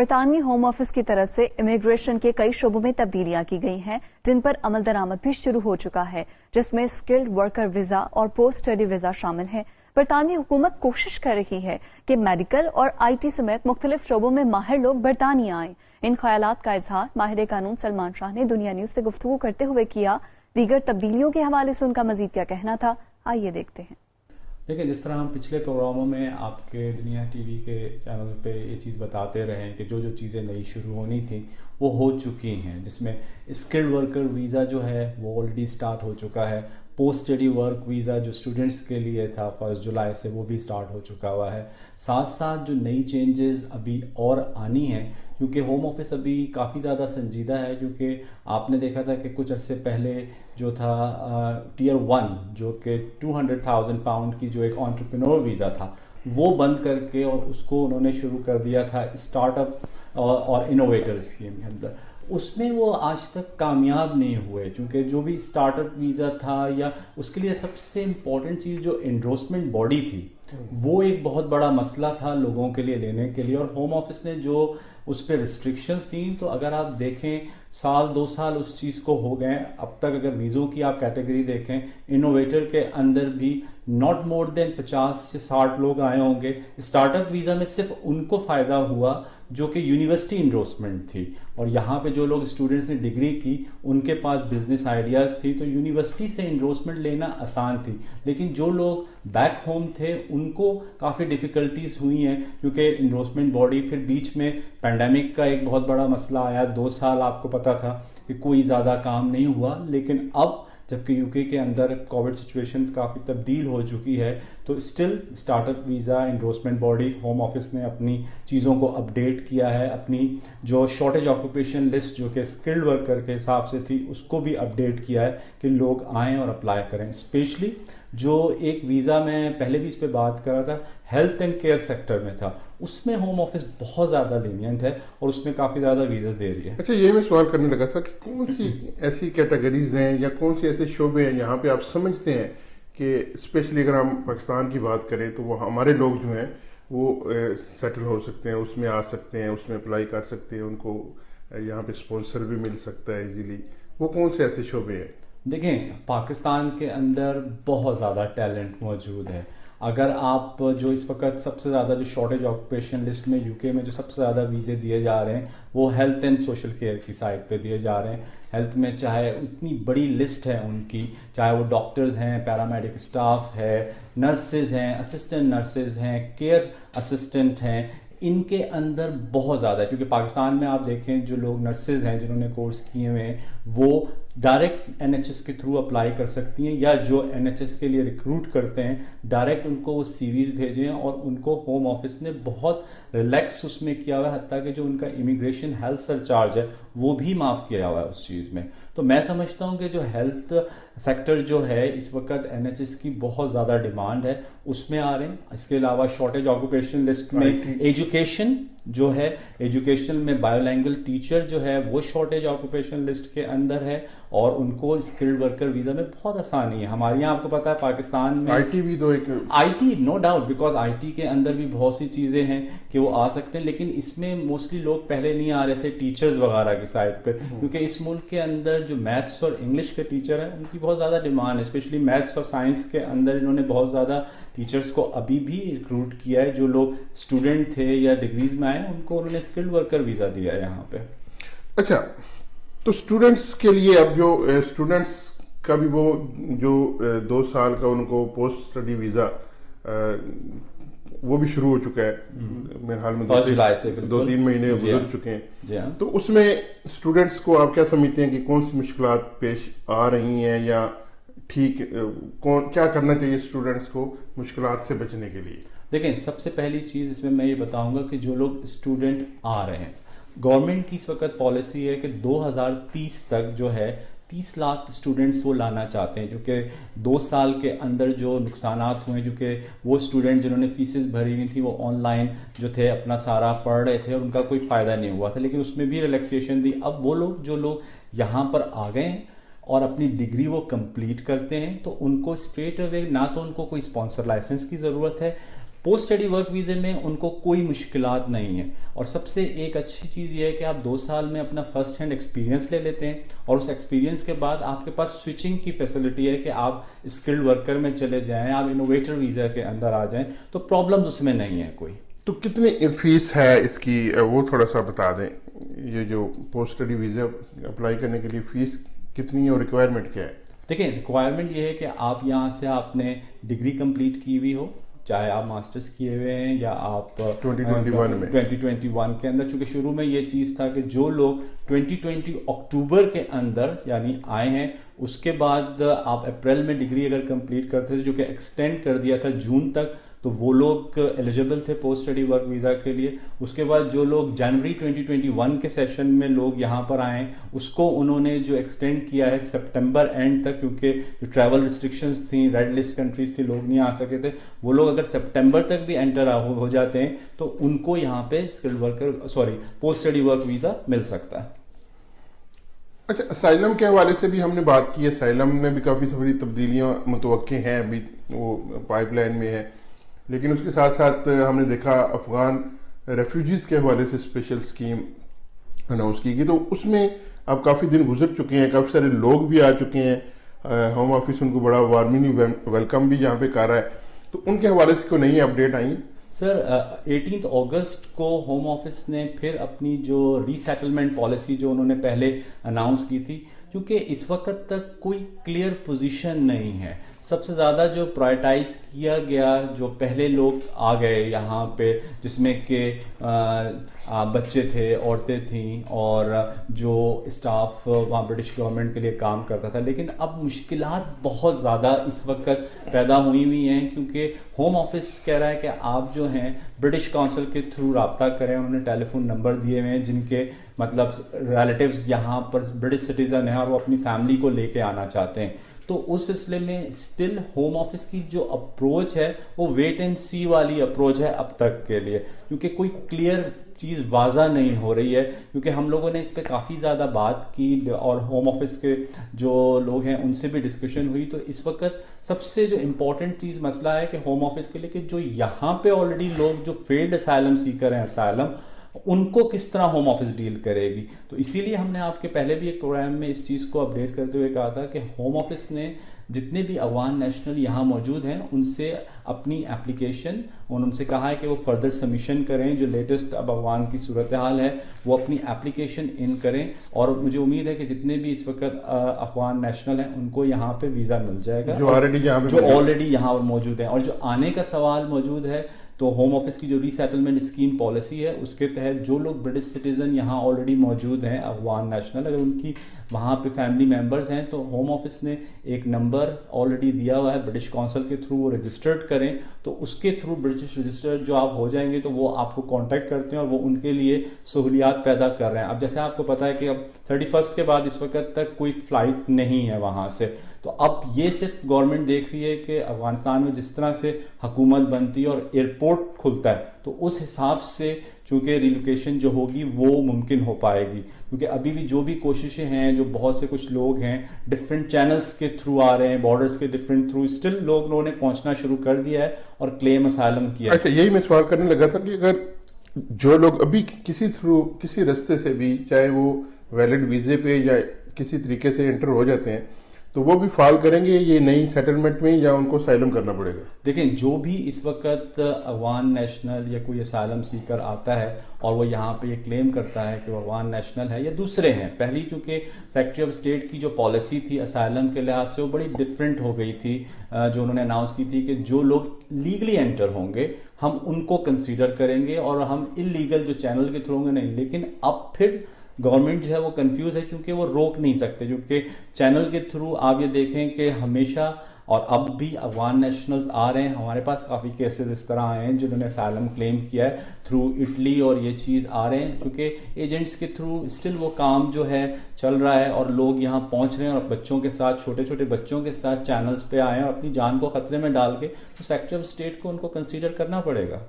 बरतानवी home office की तरफ से इमिग्रेशन के कई शोबों में तब्दीलियां की गई हैं, जिन पर अमल दरामद भी शुरू हो चुका है, जिसमें स्किल्ड वर्कर वीजा और पोस्ट स्टडी वीजा शामिल है। बरतानवी हुकूमत कोशिश कर रही है कि मेडिकल और IT समेत मुख्तलिफ शोबों में माहिर लोग बरतानिया आएं। इन ख्यालात का इजहार माहिर कानून सलमान शाह ने दुनिया न्यूज से गुफ्तगू करते हुए किया। दीगर तब्दीलियों के हवाले से उनका मजीद क्या कहना था, आइए देखते हैं। देखिए, जिस तरह हम पिछले प्रोग्रामों में आपके दुनिया टीवी के चैनल पे ये चीज़ बताते रहे हैं कि जो जो चीज़ें नई शुरू होनी थी वो हो चुकी हैं, जिसमें स्किल्ड वर्कर वीज़ा जो है वो ऑलरेडी स्टार्ट हो चुका है। पोस्ट स्टडी वर्क वीज़ा जो स्टूडेंट्स के लिए था 1 जुलाई से, वो भी स्टार्ट हो चुका हुआ है। साथ साथ जो नई चेंजेस अभी और आनी हैं, क्योंकि होम ऑफिस अभी काफ़ी ज़्यादा संजीदा है, क्योंकि आपने देखा था कि कुछ अर्से पहले जो था टियर 1 जो कि 200,000 पाउंड की जो एक एंटरप्रेन्योर वीज़ा था वो बंद करके और उसको उन्होंने शुरू कर दिया था स्टार्टअप और इनोवेटर स्कीम के अंदर। उसमें वो आज तक कामयाब नहीं हुए, क्योंकि जो भी स्टार्टअप वीज़ा था या उसके लिए सबसे इम्पोर्टेंट चीज़ जो एंडोर्समेंट बॉडी थी वो एक बहुत बड़ा मसला था लोगों के लिए लेने के लिए, और होम ऑफिस ने जो उस पर रिस्ट्रिक्शंस थी, तो अगर आप देखें 1-2 साल उस चीज़ को हो गए अब तक। अगर वीज़ों की आप कैटेगरी देखें, इनोवेटर के अंदर भी नॉट मोर देन 50 से 60 लोग आए होंगे। स्टार्टअप वीज़ा में सिर्फ उनको फ़ायदा हुआ जो कि यूनिवर्सिटी इंडोर्समेंट थी, और यहाँ पे जो लोग स्टूडेंट्स ने डिग्री की उनके पास बिजनेस आइडियाज़ थी, तो यूनिवर्सिटी से इंडोर्समेंट लेना आसान थी। लेकिन जो लोग बैक होम थे उनको काफ़ी डिफ़िकल्टीज हुई हैं, क्योंकि इंडोर्समेंट बॉडी, फिर बीच में पैंडेमिक का एक बहुत बड़ा मसला आया। 2 साल आपको पता था कि कोई ज़्यादा काम नहीं हुआ, लेकिन अब जबकि यूके के अंदर कोविड सिचुएशन काफ़ी तब्दील हो चुकी है, तो still startup visa endorsement body home office ने अपनी चीज़ों को अपडेट किया है। अपनी जो शॉर्टेज ऑक्यूपेशन लिस्ट जो कि स्किल्ड वर्कर के हिसाब से थी उसको भी अपडेट किया है कि लोग आएँ और अप्लाई करें। स्पेशली जो एक वीज़ा मैं पहले भी इस पर बात कर रहा था, हेल्थ एंड केयर सेक्टर में था, उसमें होम ऑफिस बहुत ज़्यादा लीनियंट है और उसमें काफ़ी ज़्यादा वीज़ा दे रही है। अच्छा, ये मैं सवाल करने लगा था कि कौन सी ऐसी कैटेगरीज हैं या कौन से ऐसे शोबे हैं यहाँ पे आप समझते हैं कि स्पेशली अगर हम पाकिस्तान की बात करें तो वो हमारे लोग जो हैं वो सेटल हो सकते हैं, उसमें आ सकते हैं, उसमें अप्लाई कर सकते हैं, उनको यहाँ पे स्पॉन्सर भी मिल सकता है इजीली। वो कौन से ऐसे शोबे हैं? देखें, पाकिस्तान के अंदर बहुत ज़्यादा टैलेंट मौजूद है। अगर आप जो इस वक्त सबसे ज़्यादा जो शॉर्टेज ऑक्यूपेशन लिस्ट में यूके में जो सबसे ज़्यादा वीज़े दिए जा रहे हैं वो हेल्थ एंड सोशल केयर की साइड पे दिए जा रहे हैं। हेल्थ में चाहे इतनी बड़ी लिस्ट है उनकी, चाहे वो डॉक्टर्स हैं, पैरामेडिक स्टाफ है, नर्सेज हैं, असिस्टेंट नर्सेज हैं, केयर असिस्टेंट हैं, इनके अंदर बहुत ज़्यादा है। क्योंकि पाकिस्तान में आप देखें जो लोग नर्सेज हैं जिन्होंने कोर्स किए हुए हैं वो डायरेक्ट NHS के थ्रू अप्लाई कर सकती हैं, या जो NHS के लिए रिक्रूट करते हैं डायरेक्ट उनको वो CVs भेजें, और उनको होम ऑफिस ने बहुत रिलैक्स उसमें किया हुआ है, हत्ता कि जो उनका इमिग्रेशन हेल्थ सरचार्ज है वो भी माफ़ किया हुआ है उस चीज़ में। तो मैं समझता हूँ कि जो हेल्थ सेक्टर जो है इस वक्त NHS की बहुत ज़्यादा डिमांड है, उसमें आ रहे हैं। इसके अलावा शॉर्टेज ऑक्यूपेशन लिस्ट में एजुकेशन जो है, एजुकेशन में बायोलैंग्वेज टीचर जो है वो शॉर्टेज ऑक्यूपेशन लिस्ट के अंदर है, और उनको स्किल्ड वर्कर वीज़ा में बहुत आसानी है। हमारे यहाँ आपको पता है पाकिस्तान में IT भी तो एक IT no doubt, because IT के अंदर भी बहुत सी चीज़ें हैं कि वो आ सकते हैं, लेकिन इसमें मोस्टली लोग पहले नहीं आ रहे थे टीचर्स वगैरह की साइड पे, क्योंकि इस मुल्क के अंदर जो मैथ्स और इंग्लिश के टीचर हैं उनकी बहुत ज़्यादा डिमांड है। स्पेशली मैथ्स और साइंस के अंदर इन्होंने बहुत ज़्यादा टीचर्स को अभी भी रिक्रूट किया है। जो लोग स्टूडेंट थे या डिग्रीज में आए उनको उन्होंने स्किल्ड वर्कर वीज़ा दिया है यहाँ पे। अच्छा, तो स्टूडेंट्स के लिए अब जो स्टूडेंट्स का भी वो जो 2 साल का उनको पोस्ट स्टडी वीज़ा वो भी शुरू हो चुका है मेरे हाल में। 1 जुलाई से 2-3 महीने गुजर चुके हैं। जी हाँ। तो उसमें स्टूडेंट्स को आप क्या समझते हैं कि कौन सी मुश्किलात पेश आ रही हैं, या ठीक क्या करना चाहिए स्टूडेंट्स को मुश्किलात से बचने के लिए? देखें, सबसे पहली चीज़ इसमें मैं ये बताऊंगा कि जो लोग स्टूडेंट आ रहे हैं, गवर्नमेंट की इस वक्त पॉलिसी है कि 2030 तक जो है 30 लाख स्टूडेंट्स वो लाना चाहते हैं, क्योंकि 2 साल के अंदर जो नुकसानात हुए, क्योंकि वो स्टूडेंट जिन्होंने फीसेस भरी हुई थी वो ऑनलाइन जो थे अपना सारा पढ़ रहे थे और उनका कोई फ़ायदा नहीं हुआ था, लेकिन उसमें भी रिलैक्सेशन दी। अब वो लोग जो लोग यहाँ पर आ गए हैं और अपनी डिग्री वो कंप्लीट करते हैं तो उनको स्ट्रेट अवे ना तो उनको कोई स्पॉन्सर लाइसेंस की ज़रूरत है, पोस्ट स्टडी वर्क वीजे में उनको कोई मुश्किलात नहीं है। और सबसे एक अच्छी चीज़ ये है कि आप 2 साल में अपना फर्स्ट हैंड एक्सपीरियंस ले लेते हैं और उस एक्सपीरियंस के बाद आपके पास स्विचिंग की फैसिलिटी है कि आप स्किल्ड वर्कर में चले जाएं, आप इनोवेटर वीज़ा के अंदर आ जाएं, तो प्रॉब्लम्स उसमें नहीं है कोई। तो कितनी फीस है इसकी, वो थोड़ा सा बता दें। ये जो पोस्ट स्टडी वीज़ा अप्लाई करने के लिए फीस कितनी है और रिक्वायरमेंट क्या है? देखिए, रिक्वायरमेंट ये है कि आप यहाँ से आपने डिग्री कंप्लीट की हुई हो, चाहे आप मास्टर्स किए हुए हैं या आप 2021 के अंदर, चूंकि शुरू में ये चीज़ था कि जो लोग 2020 अक्टूबर के अंदर यानी आए हैं, उसके बाद आप अप्रैल में डिग्री अगर कंप्लीट करते थे, जो कि एक्सटेंड कर दिया था जून तक, तो वो लोग एलिजिबल थे पोस्ट स्टडी वर्क वीज़ा के लिए। उसके बाद जो लोग जनवरी 2021 के सेशन में लोग यहाँ पर आए, उसको उन्होंने जो एक्सटेंड किया है सितंबर एंड तक, क्योंकि जो ट्रैवल रिस्ट्रिक्शंस थी, रेड लिस्ट कंट्रीज थी, लोग नहीं आ सके थे। वो लोग अगर सितंबर तक भी एंटर हो जाते हैं तो उनको यहाँ पे पोस्ट स्टडी वर्क वीज़ा मिल सकता है। अच्छा, असाइलम के हवाले से भी हमने बात की है। असाइलम में भी काफ़ी सारी तब्दीलियाँ मुतवक्के हैं, अभी वो पाइपलाइन में है। लेकिन उसके साथ साथ हमने देखा अफगान रेफ्यूजीज के हवाले से स्पेशल स्कीम अनाउंस की गई, तो उसमें अब काफ़ी दिन गुजर चुके हैं, काफ़ी सारे लोग भी आ चुके हैं, होम ऑफिस उनको बड़ा वार्मिंग वेलकम भी यहाँ पे कर रहा है, तो उनके हवाले से कोई नई अपडेट आई? सर, 18 अगस्त को होम ऑफिस ने फिर अपनी जो रीसेटलमेंट पॉलिसी जो उन्होंने पहले अनाउंस की थी, क्योंकि इस वक्त तक कोई क्लियर पोजीशन नहीं है। सबसे ज़्यादा जो प्रायोरिटाइज किया गया, जो पहले लोग आ गए यहाँ पे, जिसमें कि बच्चे थे, औरतें थीं और जो स्टाफ वहाँ ब्रिटिश गवर्नमेंट के लिए काम करता था। लेकिन अब मुश्किलात बहुत ज़्यादा इस वक्त पैदा हुई हैं, क्योंकि होम ऑफिस कह रहा है कि आप जो हैं ब्रिटिश काउंसिल के थ्रू रब्ता करें। उन्होंने टेलीफोन नंबर दिए हुए हैं जिनके मतलब रिलेटिव्स यहाँ पर ब्रिटिश सिटीजन हैं और वो अपनी फैमिली को लेके आना चाहते हैं। तो उस सिलसिले में स्टिल होम ऑफिस की जो अप्रोच है वो वेट एंड सी वाली अप्रोच है अब तक के लिए, क्योंकि कोई क्लियर चीज़ वाजा नहीं हो रही है। क्योंकि हम लोगों ने इस पर काफ़ी ज़्यादा बात की और होम ऑफिस के जो लोग हैं उनसे भी डिस्कशन हुई। तो इस वक्त सबसे जो इम्पोर्टेंट चीज़ मसला है कि होम ऑफिस के लिए कि जो यहाँ पे ऑलरेडी लोग जो फेल्ड असाइलम सीकर हैं, असाइलम, उनको किस तरह होम ऑफिस डील करेगी। तो इसीलिए हमने आपके पहले भी एक प्रोग्राम में इस चीज़ को अपडेट करते हुए कहा था कि होम ऑफिस ने जितने भी अफगान नेशनल यहाँ मौजूद हैं उनसे अपनी एप्लीकेशन, उनसे कहा है कि वो फर्दर सबमिशन करें। जो लेटेस्ट अब अफगान की सूरत हाल है वो अपनी एप्लीकेशन इन करें, और मुझे उम्मीद है कि जितने भी इस वक्त अफगान नेशनल हैं उनको यहाँ पे वीज़ा मिल जाएगा, जो ऑलरेडी यहाँ मौजूद हैं। और जो आने का सवाल मौजूद है, तो होम ऑफिस की जो रीसेटलमेंट स्कीम पॉलिसी है उसके तहत जो लोग ब्रिटिश सिटीजन यहाँ ऑलरेडी मौजूद हैं, अफगान नेशनल, अगर उनकी वहाँ पे फैमिली मेंबर्स हैं, तो होम ऑफिस ने एक नंबर ऑलरेडी दिया हुआ है ब्रिटिश काउंसिल के थ्रू, वो रजिस्टर्ड करें तो उसके थ्रू ब्रिटिश रजिस्टर्ड जो आप हो जाएंगे तो वो आपको कांटेक्ट करते हैं और वो उनके लिए सहूलियात पैदा कर रहे हैं। अब जैसे आपको पता है कि अब 31 के बाद इस वक्त तक कोई फ्लाइट नहीं है वहाँ से, तो अब ये सिर्फ गवर्नमेंट देख रही है कि अफगानिस्तान में जिस तरह से हुकूमत बनती है और एयरपोर्ट खुलता है तो उस हिसाब से चूंकि रिलोकेशन जो होगी वो मुमकिन हो पाएगी। क्योंकि अभी भी जो भी कोशिशें हैं, जो बहुत से कुछ लोग हैं डिफरेंट चैनल्स के थ्रू आ रहे हैं, बॉर्डर्स के डिफरेंट थ्रू, स्टिल लोगों ने पहुंचना शुरू कर दिया है और क्लेम असाइलम किया। अच्छा, यही मैं सवाल करने लगा था कि अगर जो लोग अभी किसी रास्ते से भी, चाहे वो वैलिड वीजे पे या किसी तरीके से एंटर हो जाते हैं, तो वो भी फाल करेंगे ये नई सेटलमेंट में या उनको असाइलम करना पड़ेगा? देखें, जो भी इस वक्त अफगान नेशनल या कोई असाइलम सीकर आता है और वो यहाँ पे ये क्लेम करता है कि वो अफगान नेशनल है या दूसरे हैं, पहली क्योंकि सेक्रेटरी ऑफ स्टेट की जो पॉलिसी थी असाइलम के लिहाज से वो बड़ी डिफरेंट हो गई थी, जो उन्होंने अनाउंस की थी कि जो लोग लीगली एंटर होंगे हम उनको कंसीडर करेंगे और हम इलीगल जो चैनल के थ्रू होंगे नहीं। लेकिन अब फिर गवर्नमेंट जो है वो कंफ्यूज है, क्योंकि वो रोक नहीं सकते, क्योंकि चैनल के थ्रू आप ये देखें कि हमेशा और अब भी अफगान नेशनल्स आ रहे हैं। हमारे पास काफ़ी केसेस इस तरह आए हैं जिन्होंने असाइलम क्लेम किया है थ्रू इटली और ये चीज़ आ रहे हैं, क्योंकि एजेंट्स के थ्रू स्टिल वो काम जो है चल रहा है और लोग यहाँ पहुँच रहे हैं और बच्चों के साथ, छोटे छोटे बच्चों के साथ चैनल्स पे आए हैं और अपनी जान को खतरे में डाल के, तो सेक्रेटरी ऑफ स्टेट को उनको कंसीडर करना पड़ेगा।